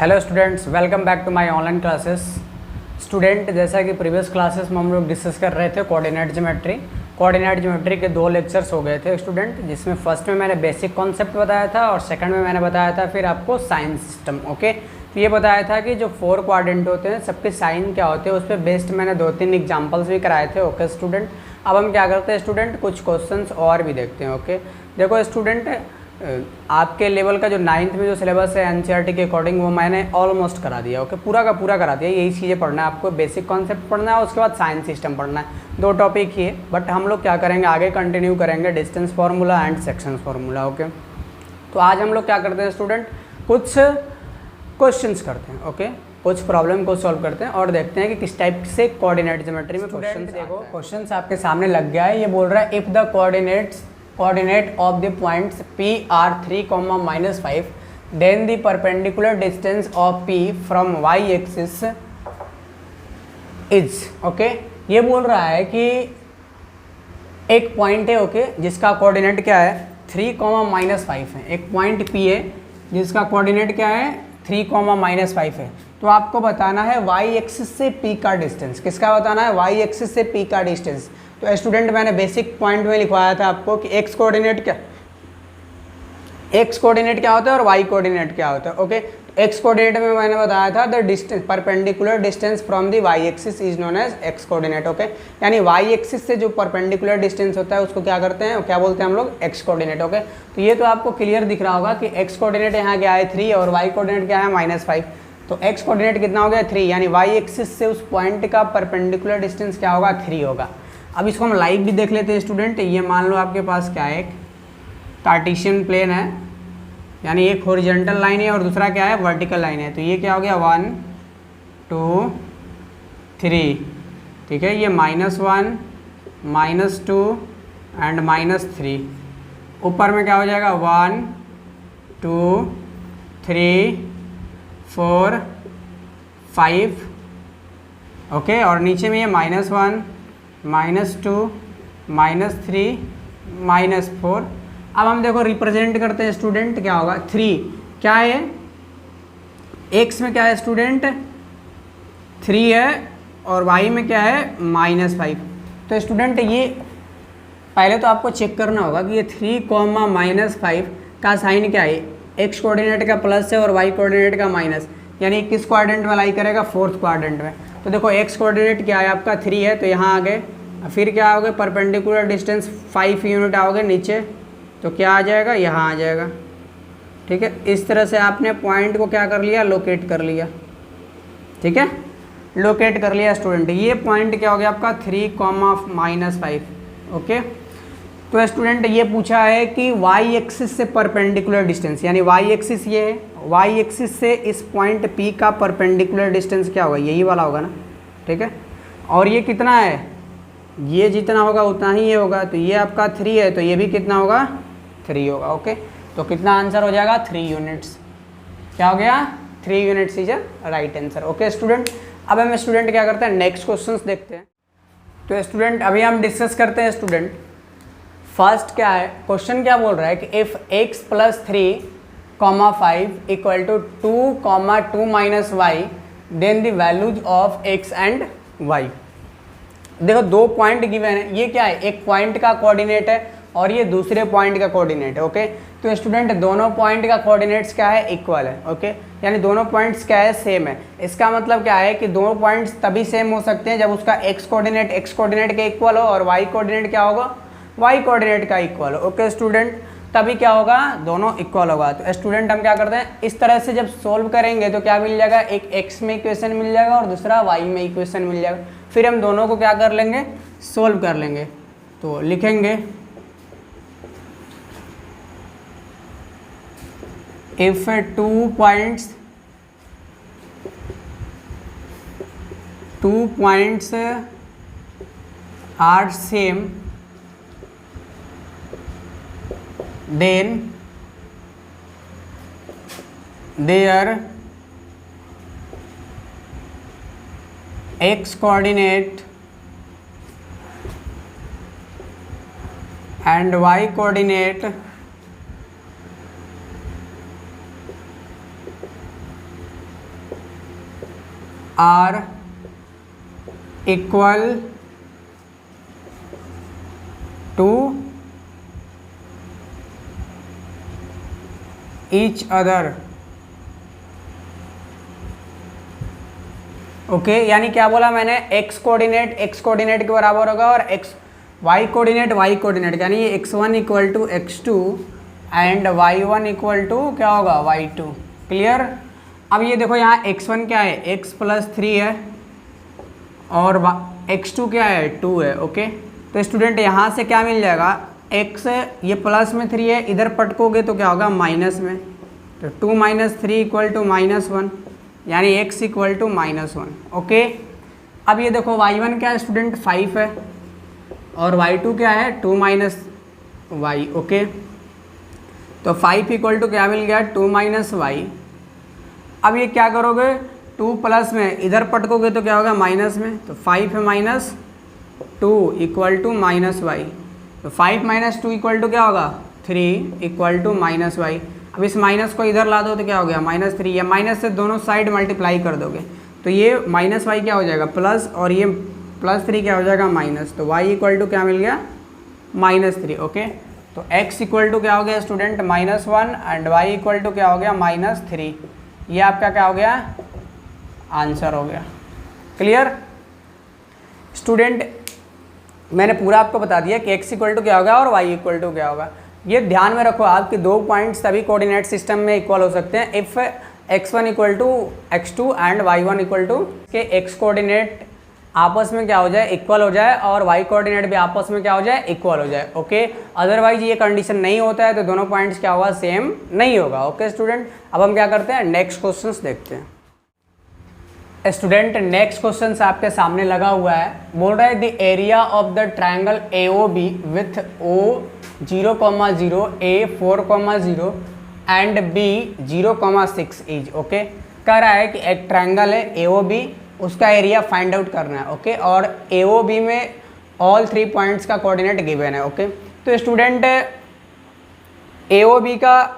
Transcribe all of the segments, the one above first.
Hello students, welcome back to my online classes. Student, जैसा कि previous classes में हम लोग डिस्कस कर रहे थे कोऑर्डिनेट ज्योमेट्री के 2 लेक्चर्स हो गए थे स्टूडेंट, जिसमें फर्स्ट में मैंने बेसिक कॉन्सेप्ट बताया था और सेकंड में मैंने बताया था फिर आपको साइन सिस्टम। ओके, तो ये बताया था कि जो 4 क्वाड्रेंट होते हैं सबके साइन क्या होते हैं, उस पर बेस्ड मैंने 2-3 एग्जाम्पल्स भी कराए थे। ओके स्टूडेंट, अब हम क्या करते हैं स्टूडेंट, कुछ क्वेश्चंस और भी देखते हैं। ओके, देखो स्टूडेंट, आपके लेवल का जो 9th में जो सिलेबस है एनसीईआरटी के अकॉर्डिंग वो मैंने ऑलमोस्ट करा दिया। ओके, पूरा का पूरा करा दिया। यही चीज़ें पढ़ना है आपको, बेसिक कॉन्सेप्ट पढ़ना है, उसके बाद साइंस सिस्टम पढ़ना है। 2 टॉपिक ही है, बट हम लोग क्या करेंगे आगे कंटिन्यू करेंगे distance formula and section formula. Okay, तो आज हम लोग क्या करते हैं स्टूडेंट, कुछ क्वेश्चंस करते हैं। ओके, कुछ प्रॉब्लम को सॉल्व करते हैं और देखते हैं कि किस टाइप से कोऑर्डिनेट ज्योमेट्री में क्वेश्चन। देखो क्वेश्चंस आपके सामने लग गया है। ये बोल रहा है if the coordinate of the points P are 3, -5, then the perpendicular distance of P from y-axis is। Okay, ये बोल रहा है कि एक पॉइंट है ओके जिसका कोऑर्डिनेट क्या है 3, -5 है। एक पॉइंट P है जिसका कोऑर्डिनेट क्या है 3, -5 है। तो आपको बताना है y एक्सिस से P का डिस्टेंस। किसका बताना है? y एक्सिस से P का डिस्टेंस। तो स्टूडेंट मैंने बेसिक पॉइंट में लिखवाया था आपको कि x कोऑर्डिनेट क्या होता है और y कोऑर्डिनेट क्या होता है। ओके, तो x कोऑर्डिनेट में मैंने बताया था the distance perpendicular distance from the y axis is known as x coordinate. Okay, यानी y एक्सिस से जो परपेंडिकुलर डिस्टेंस होता है उसको क्या करते हैं, क्या बोलते हैं हम लोग, x कोऑर्डिनेट। ओके, तो ये तो आपको क्लियर दिख रहा होगा कि x कोऑर्डिनेट यहाँ क्या है 3 और y कोऑर्डिनेट क्या है -5। तो x कोऑर्डिनेट कितना हो गया 3, यानी y एक्सिस से उस पॉइंट का परपेंडिकुलर डिस्टेंस क्या होगा 3 होगा। अब इसको हम लाइव भी देख लेते हैं स्टूडेंट। ये मान लो आपके पास क्या है, एक कार्टेशियन प्लेन है, यानी एक हॉरिजॉन्टल लाइन है और दूसरा क्या है वर्टिकल लाइन है। तो ये क्या हो गया 1 2 3, ठीक है। ये -1 -2 एंड -3। ऊपर में क्या हो जाएगा 1 2 3 4 5, ओके, और नीचे में ये -1 -2 -3 -4। अब हम देखो रिप्रेजेंट करते हैं स्टूडेंट, क्या होगा 3 क्या है, x में क्या है स्टूडेंट 3 है और y में क्या है -5। तो स्टूडेंट ये पहले तो आपको चेक करना होगा कि ये 3, -5 का साइन क्या है, x कोऑर्डिनेट का प्लस है और y कोऑर्डिनेट का माइनस, यानी किस क्वाड्रेंट में लाई करेगा 4th क्वाड्रेंट में। तो देखो x कोऑर्डिनेट क्या है आपका 3 है, तो यहाँ आ गए, फिर क्या आओगे परपेंडिकुलर डिस्टेंस 5 यूनिट आओगे नीचे, तो क्या आ जाएगा यहाँ आ जाएगा। ठीक है, इस तरह से आपने पॉइंट को क्या कर लिया, लोकेट कर लिया। ठीक है, लोकेट कर लिया स्टूडेंट। ये पॉइंट क्या हो गया आपका 3, -5। ओके, तो स्टूडेंट ये पूछा है कि y एक्सिस से परपेंडिकुलर डिस्टेंस, यानी y एक्सिस ये है, y एक्सिस से इस पॉइंट P का परपेंडिकुलर डिस्टेंस क्या होगा, यही वाला होगा ना। ठीक है, और ये कितना है, ये जितना होगा उतना ही ये होगा। तो ये आपका 3 है, तो ये भी कितना होगा 3 होगा। ओके, तो कितना आंसर हो जाएगा 3 यूनिट्स। क्या हो गया 3 units is right answer. Okay student, अब हम स्टूडेंट क्या करते हैं नेक्स्ट क्वेश्चंस देखते हैं। तो स्टूडेंट अभी हम डिस्कस करते हैं स्टूडेंट, फर्स्ट क्या है क्वेश्चन, क्या बोल रहा है कि if x + 3, 5 = 2, 2 - y, then the values of x and y। देखो 2 पॉइंट गिवन है, ये क्या है, एक पॉइंट का कोऑर्डिनेट है और ये दूसरे पॉइंट का कोऑर्डिनेट है। ओके, तो स्टूडेंट दोनों पॉइंट का कोऑर्डिनेट्स क्या है, इक्वल है। ओके, यानी दोनों पॉइंट्स क्या है, सेम है। इसका मतलब क्या है कि दोनों पॉइंट्स तभी सेम हो सकते हैं जब उसका x कोऑर्डिनेट के इक्वल हो और y कोऑर्डिनेट क्या होगा, y कोऑर्डिनेट का इक्वल हो। ओके स्टूडेंट, तभी क्या होगा, दोनों इक्वल होगा। तो स्टूडेंट हम क्या करते हैं, इस तरह से जब सोल्व करेंगे तो क्या मिल जाएगा, एक x में इक्वेशन मिल जाएगा और दूसरा y में इक्वेशन मिल जाएगा। फिर हम दोनों को क्या कर लेंगे, सोल्व कर लेंगे। तो लिखेंगे if 2 points are same, then their x coordinate and y coordinate are equal to each other. Okay, यानी क्या बोला मैंने, x कोऑर्डिनेट के बराबर होगा और y कोऑर्डिनेट यानी ये x1 equal to x2 and y1 equal to क्या होगा y2। क्लियर। अब ये देखो यहाँ x1 क्या है, x प्लस 3 है और x2 क्या है, 2 है। ओके, तो स्टूडेंट यहाँ से क्या मिल जाएगा, x ये प्लस में 3 है, इधर पटकोगे तो क्या होगा माइनस में, तो 2 माइनस 3 इक्वल टू -1 यानी x इक्वल टू -1। ओके, अब ये देखो y1 क्या है स्टूडेंट 5 है और y2 क्या है 2 माइनस y। ओके, तो 5 इक्वल टू क्या मिल गया 2 माइनस y। अब ये क्या करोगे, 2 प्लस में इधर पटकोगे तो क्या होगा माइनस में, तो 5 है माइनस 2 इक्वल टू -y। तो 5 माइनस 2 इक्वल टू क्या होगा 3 इक्वल टू -y। अब इस माइनस को इधर ला दो तो क्या हो गया -3, या माइनस से दोनों साइड मल्टीप्लाई कर दोगे तो ये -y क्या हो जाएगा प्लस और ये +3 क्या हो जाएगा माइनस, तो y इक्वल टू क्या मिल गया -3। ओके, तो x इक्वल टू क्या हो गया student -1 and y equal to क्या हो गया -3। ये आपका क्या हो गया आंसर हो गया। क्लियर स्टूडेंट, मैंने पूरा आपको बता दिया कि x इक्वल टू क्या होगा और y इक्वल टू क्या होगा। ये ध्यान में रखो आप कि 2 पॉइंट्स तभी कोऑर्डिनेट सिस्टम में इक्वल हो सकते हैं if x1 equal to x2 and y1 equal to के x कोऑर्डिनेट आपस में क्या हो जाए इक्वल हो जाए और y कोऑर्डिनेट भी आपस में क्या हो जाए इक्वल हो जाए। ओके, अदरवाइज ये कंडीशन नहीं होता है तो दोनों पॉइंट्स क्या होगा सेम नहीं होगा। ओके स्टूडेंट, अब हम क्या करते हैं नेक्स्ट क्वेश्चंस देखते हैं। स्टूडेंट नेक्स्ट क्वेश्चन आपके सामने लगा हुआ है, बोल रहा है the area of the triangle AOB with O 0,0 A 4,0 and B 0,6 is. Okay, कह रहा है कि एक ट्रायंगल है AOB, उसका एरिया फाइंड आउट करना है। ओके, और AOB में ऑल 3 पॉइंट्स का कोऑर्डिनेट गिवन है। ओके, तो स्टूडेंट AOB का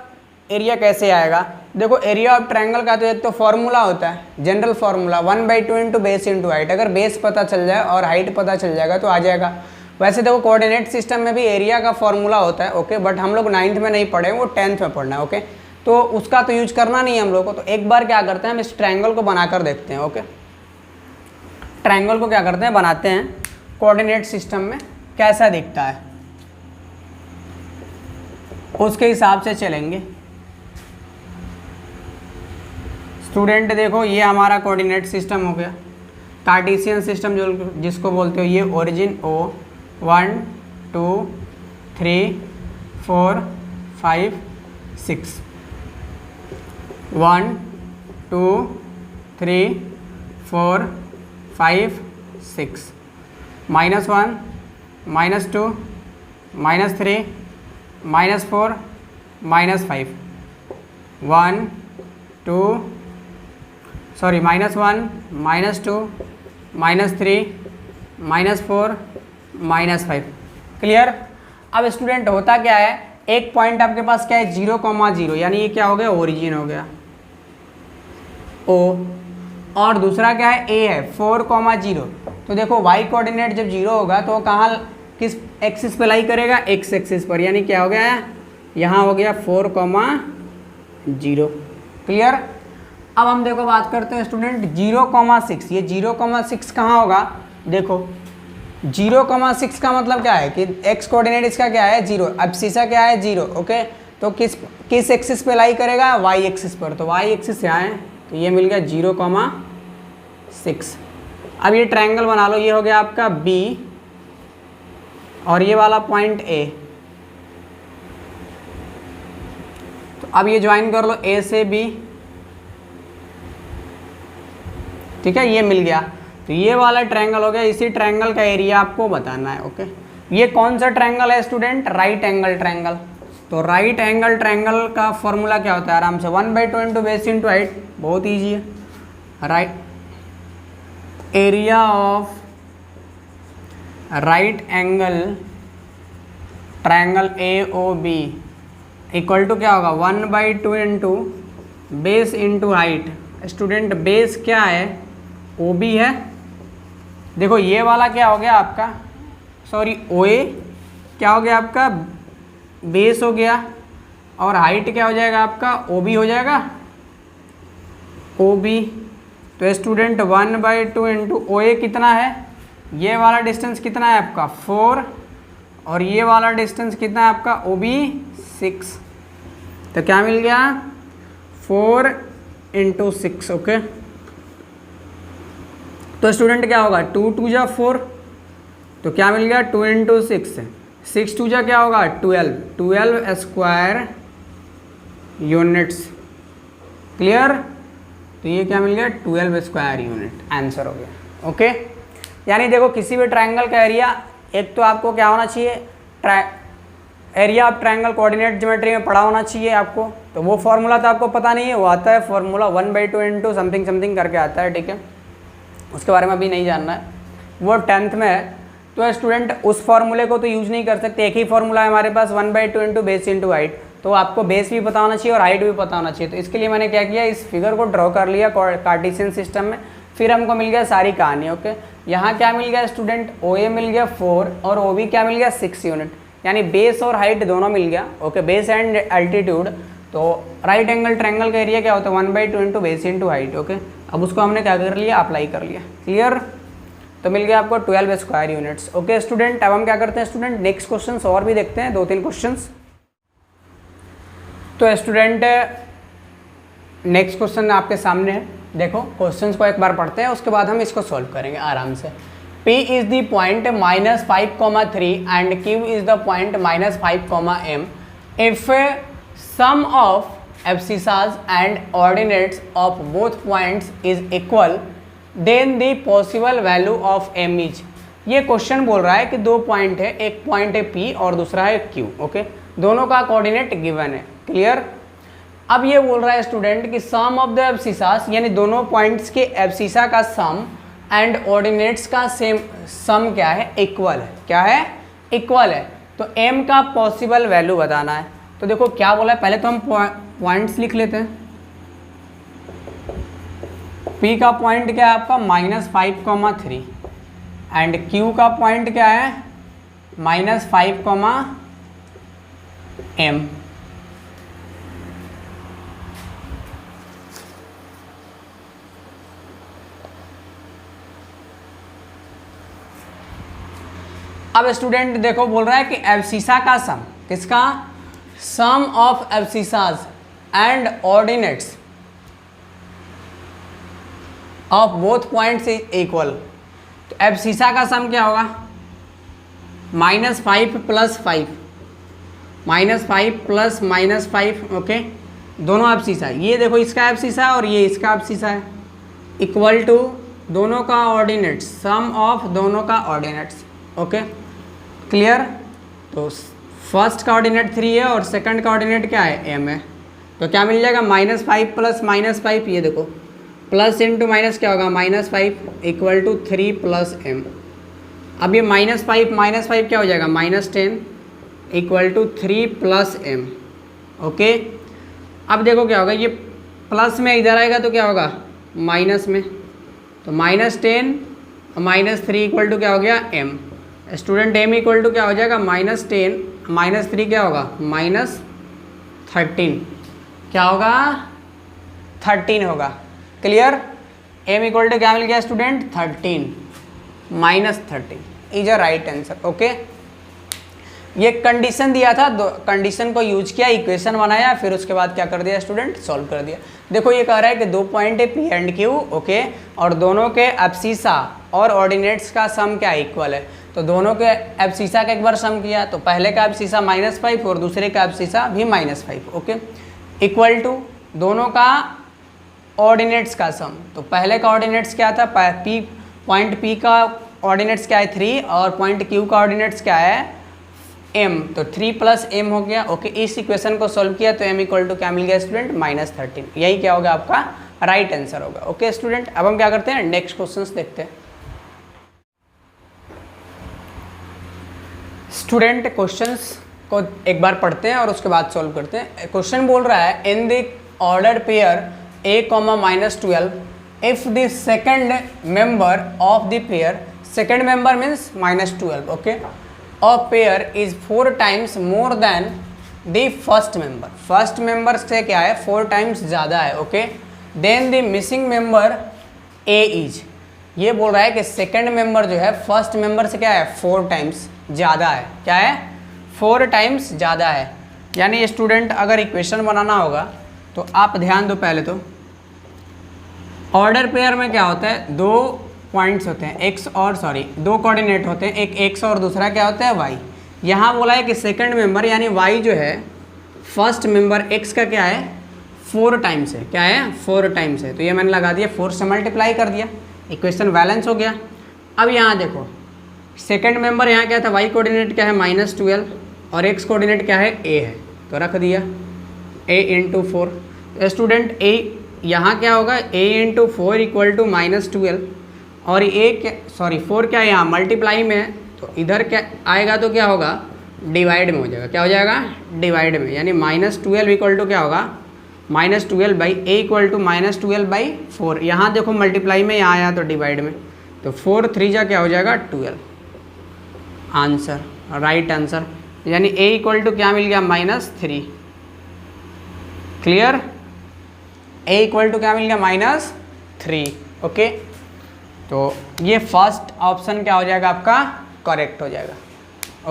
एरिया कैसे आएगा, देखो एरिया ऑफ ट्रायंगल का तो एक तो फॉर्मूला होता है general formula 1/2 into base into height. अगर बेस पता चल जाए और हाइट पता चल जाएगा तो आ जाएगा। वैसे देखो कोऑर्डिनेट सिस्टम में भी एरिया का फॉर्मूला होता है। ओके, बट हम लोग 9th में नहीं पढ़े, वो 10th में पढ़ना है। ओके, तो उसका तो यूज करना नहीं है हम लोग को। तो एक बार क्या करते हैं हम इस ट्रायंगल को बनाकर देखते हैं। ओके, ट्रायंगल को क्या करते हैं बनाते हैं कोऑर्डिनेट सिस्टम में, कैसा दिखता है उसके हिसाब से चलेंगे। स्टूडेंट देखो ये हमारा कोऑर्डिनेट सिस्टम हो गया, कार्टेशियन सिस्टम जो जिसको बोलते हो, ये ओरिजिन O 1 2 3 4 5 6 1 2 3 4 5 6 -1 -2 -3 -4 -5 1 2 सॉरी -1 -2 -3 -4 -5। क्लियर। अब स्टूडेंट होता क्या है, एक पॉइंट आपके पास क्या है 0,0 यानी ये क्या हो गया ओरिजिन हो गया O, और दूसरा क्या है A है 4,0। तो देखो y कोऑर्डिनेट जब 0 होगा तो कहाँ किस एक्सिस पे लाई करेगा, x एक्सिस पर, यानी क्या हो गया यहाँ हो गया 4,0। क्लियर। अब हम देखो बात करते हैं स्टूडेंट 0,6। ये 0,6 कहाँ होगा, देखो 0,6 का मतलब क्या है कि x कोऑर्डिनेट इसका क्या है 0, अब शीशा क्या है 0। ओके, तो किस एक्सिस पे लाई करेगा y एक्सिस पर, तो y एक्सिस यहाँ है तो ये मिल गया 0,6। अब ये ट्रायंगल बना लो, ये हो गया आपका B और ये वाला पॉइंट A। तो अब ये ज्वाइन कर लो A से B, ठीक है, ये मिल गया। तो ये वाला ट्रायंगल हो गया, इसी ट्रायंगल का एरिया आपको बताना है। ओके, ये कौन सा ट्रायंगल है स्टूडेंट, राइट एंगल ट्रायंगल। तो राइट एंगल ट्रायंगल का फॉर्मूला क्या होता है, आराम से 1/2 इंटू बेस इंटू हाइट, बहुत ईजी है। Right area of right angle triangle AOB equal to क्या होगा 1/2 into base into height. Student base क्या है ओ बी है, देखो ये वाला क्या हो गया आपका, सॉरी ओ ए क्या हो गया आपका, बेस हो गया, और हाइट क्या हो जाएगा आपका, ओ बी हो जाएगा, ओ बी। तो स्टूडेंट 1/2 इंटू ओ ए कितना है, ये वाला डिस्टेंस कितना है आपका 4, और ये वाला डिस्टेंस कितना है आपका ओ बी 6। तो क्या मिल गया 4 इंटू 6। ओके, तो स्टूडेंट क्या होगा 2 2 जा 4, तो क्या मिल गया 2 इंटू 6, 6 2 जा क्या होगा 12 स्क्वायर यूनिट्स। क्लियर, तो ये क्या मिल गया 12 स्क्वायर यूनिट, आंसर हो गया। ओके, यानी देखो किसी भी ट्रायंगल का एरिया, एक तो आपको क्या होना चाहिए, area of triangle coordinate geometry में पढ़ा होना चाहिए आपको, तो वो फॉर्मूला तो आपको पता नहीं है, वो आता है फॉर्मूला 1/2 इंटू समथिंग समथिंग करके आता है, ठीक है, उसके बारे में अभी नहीं जानना है, वो 10th में है। तो स्टूडेंट उस फॉर्मूले को तो यूज नहीं कर सकते, एक ही फॉर्मूला है हमारे पास 1/2 इंटू बेस इंटू हाइट, तो आपको बेस भी पता होना चाहिए और हाइट भी पता होना चाहिए। तो इसके लिए मैंने क्या किया, इस फिगर को ड्रॉ कर लिया कार्टेशियन सिस्टम में, फिर हमको मिल गया सारी कहानी। ओके, यहाँ क्या मिल गया स्टूडेंट, ओ ए मिल गया 4 और ओ बी क्या मिल गया 6 यूनिट, यानी बेस और हाइट दोनों मिल गया। ओके, बेस एंड एल्टीट्यूड, तो राइट एंगल ट्रायंगल का एरिया क्या होता है 1/2 into base into height. Okay, अब उसको हमने क्या कर लिया, अप्लाई कर लिया। क्लियर, तो मिल गया आपको 12 स्क्वायर यूनिट्स। ओके स्टूडेंट, अब हम क्या करते हैं स्टूडेंट, नेक्स्ट क्वेश्चन और भी देखते हैं, 2-3 क्वेश्चन। तो स्टूडेंट नेक्स्ट क्वेश्चन आपके सामने है, देखो क्वेश्चंस को एक बार पढ़ते हैं, उसके बाद हम इसको सॉल्व करेंगे आराम से। P is the point -5,3 and Q is the point -5,m. If sum of abscissas and ordinates of both points is equal, then the possible value of m is। ये क्वेश्चन बोल रहा है कि दो पॉइंट है, एक पॉइंट है P और दूसरा है Q। ओके, दोनों का कोऑर्डिनेट गिवन है। क्लियर, अब ये बोल रहा है स्टूडेंट कि सम ऑफ द एब्सिसास, यानी दोनों पॉइंट्स के एब्सिसा का सम एंड ऑर्डिनेट्स का सेम सम क्या है, इक्वल है। क्या है, इक्वल है। तो m का पॉसिबल वैल्यू बताना है। तो देखो क्या बोला है, पहले तो हम पॉइंट्स लिख लेते हैं। p का पॉइंट क्या है आपका -5,3 एंड q का पॉइंट क्या है -5,m। अब स्टूडेंट देखो बोल रहा है कि एब्सिसा का सम, किसका, sum of abscissas and ordinates of both points is equal. तो एब्सिसा का सम क्या होगा, -5 + 5, -5 + -5। ओके, दोनों एब्सिसा, ये देखो इसका एब्सिसा और ये इसका एब्सिसा है, इक्वल टू दोनों का ऑर्डिनेट्स, सम ऑफ दोनों का ऑर्डिनेट्स। Okay, clear. तो फर्स्ट का ऑर्डिनेट 3 है और सेकंड का ऑर्डिनेट क्या है, m है। तो क्या मिल जाएगा -5 + -5, ये देखो प्लस इंटू माइनस क्या होगा -5 = 3 + m। अब ये -5 क्या हो जाएगा -10 = 3 + m। ओके, अब देखो क्या होगा, ये प्लस में इधर आएगा तो क्या होगा माइनस में, तो -10 -3 = क्या हो गया m। स्टूडेंट m = क्या हो जाएगा -10 -3 क्या होगा -13, क्या होगा 13 होगा। क्लियर, m = क्या मिल गया student 13 -13 is a right answer. Okay, ये कंडीशन दिया था, दो कंडीशन को यूज किया, इक्वेशन बनाया, फिर उसके बाद क्या कर दिया स्टूडेंट, सॉल्व कर दिया। देखो ये कह रहा है कि दो पॉइंट है P एंड Q। ओके, और दोनों के एब्सिसा और ऑर्डिनेट्स का सम क्या इक्वल है। तो दोनों के एब्सिसा का एक बार सम किया, तो पहले का एब्सिसा -5 और दूसरे का एब्सिसा भी -5। ओके, इक्वल टू दोनों का ऑर्डिनेट्स का सम। तो पहले का ऑर्डिनेट्स क्या था, पॉइंट P का ऑर्डिनेट्स क्या है 3 और पॉइंट Q का ऑर्डिनेट्स क्या है m, तो 3 + m हो गया। ओके, इस इक्वेशन को सॉल्व किया तो m = क्या मिल गया स्टूडेंट -13। यही क्या होगा आपका राइट आंसर होगा। ओके स्टूडेंट, अब हम क्या करते हैं नेक्स्ट क्वेश्चंस देखते हैं। स्टूडेंट क्वेश्चंस को एक बार पढ़ते हैं और उसके बाद सॉल्व करते हैं। क्वेश्चन बोल रहा है in the order pair a, -12 if the second member of the pair, second member means -12, okay, a pair is 4 times more than the first member, first member से क्या है 4 टाइम्स ज़्यादा है, okay, then the missing member a is, ये बोल रहा है कि सेकंड मेंबर जो है फर्स्ट मेंबर से क्या है 4 टाइम्स ज़्यादा है, क्या है 4 टाइम्स ज़्यादा है। यानी स्टूडेंट अगर इक्वेशन बनाना होगा तो आप ध्यान दो, पहले तो ऑर्डर पेयर में क्या होता है, 2 पॉइंट्स होते हैं एक्स और दो कोऑर्डिनेट होते हैं, एक एक्स और दूसरा क्या होता है वाई। यहाँ बोला है कि सेकंड मेंबर यानी वाई जो है फर्स्ट मेंबर एक्स का क्या है 4 टाइम्स है, क्या है 4 टाइम्स है, तो ये मैंने लगा दिया 4 से मल्टीप्लाई कर दिया, इक्वेशन बैलेंस हो गया। अब यहाँ देखो सेकंड मेंबर यहाँ क्या था, वाई कोऑर्डिनेट क्या है -12 और एक्स कोऑर्डिनेट क्या है ए है, तो रख दिया a इंटू 4। स्टूडेंट a यहाँ क्या होगा, a इंटू 4 इक्वल टू -12 और a क्या 4 क्या है यहाँ मल्टीप्लाई में है, तो इधर क्या आएगा तो क्या होगा डिवाइड में हो जाएगा, क्या हो जाएगा डिवाइड में, यानी -12 इक्वल टू क्या होगा -12 बाई a इक्वल टू -12/4। यहाँ देखो मल्टीप्लाई में, यहाँ आया तो डिवाइड में, तो 4 3 जा क्या हो जाएगा 12, आंसर राइट आंसर। यानी a इक्वल टू क्या मिल गया -3, क्लियर, a इक्वल टू क्या मिल गया -3, ओके। तो ये फर्स्ट ऑप्शन क्या हो जाएगा आपका करेक्ट हो जाएगा,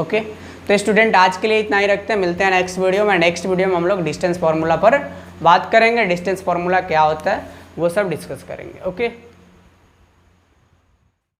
ओके। तो स्टूडेंट आज के लिए इतना ही रखते हैं, मिलते हैं नेक्स्ट वीडियो में। नेक्स्ट वीडियो में हम लोग डिस्टेंस फार्मूला पर बात करेंगे, डिस्टेंस फार्मूला क्या होता है वो सब डिस्कस करेंगे, ओके।